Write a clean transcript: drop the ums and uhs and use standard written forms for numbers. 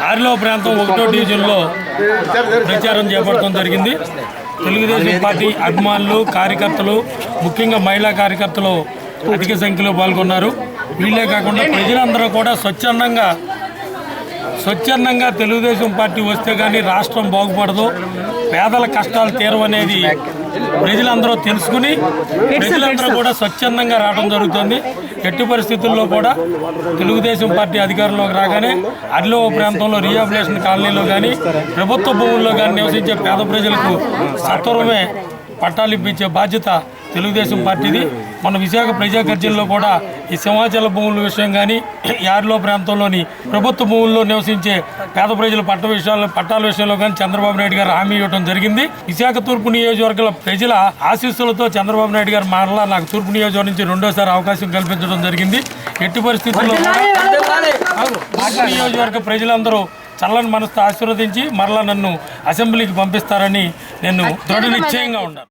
ఆరిలో ప్రాంతం 1వ డివిజన్లో ప్రచారం చేపట్టడం జరిగింది. తెలుగుదేశం పార్టీ అభిమానులు, కార్యకర్తలు, ముఖ్యంగా మహిళా కార్యకర్తలు అధిక సంఖ్యలో పాల్గొన్నారు. వీళ్ళే కాకుండా ప్రజలందరూ కూడా స్వచ్ఛందంగా తెలుగుదేశం పార్టీ వస్తే కానీ రాష్ట్రం బాగుపడదు, పేదల కష్టాలు తీరవనేది ప్రజలందరూ తెలుసుకుని ప్రజలందరూ కూడా స్వచ్ఛందంగా రావడం జరుగుతుంది. ఎట్టి పరిస్థితుల్లో కూడా తెలుగుదేశం పార్టీ అధికారంలోకి రాగానే అర్లో ప్రాంతంలో రీహాబిలిటేషన్ కాలనీలో కానీ ప్రభుత్వ భూముల్లో కానీ నివసించే పేద ప్రజలకు సత్వరమే పట్టాలు ఇప్పించే బాధ్యత తెలుగుదేశం పార్టీది. మన విశాఖ ప్రజా గర్జనలో కూడా ఈ సింహాచల భూముల విషయం కానీ యార్లో ప్రాంతంలోని ప్రభుత్వ భూముల్లో నివసించే పేద ప్రజల పట్టాల విషయంలో కానీ చంద్రబాబు నాయుడు గారు హామీ ఇవ్వడం జరిగింది. విశాఖ తూర్పు నియోజకవర్గాల ప్రజల ఆశీస్సులతో చంద్రబాబు నాయుడు గారు మరలా నాకు తూర్పు నియోజకవర్గం నుంచి రెండోసారి అవకాశం కల్పించడం జరిగింది. ఎట్టి పరిస్థితుల్లో తూర్పు నియోజకవర్గ ప్రజలందరూ చల్లని మనసుతో ఆశీర్వదించి మరలా నన్ను అసెంబ్లీకి పంపిస్తారని నేను దృఢ నిశ్చయంగా ఉన్నాను.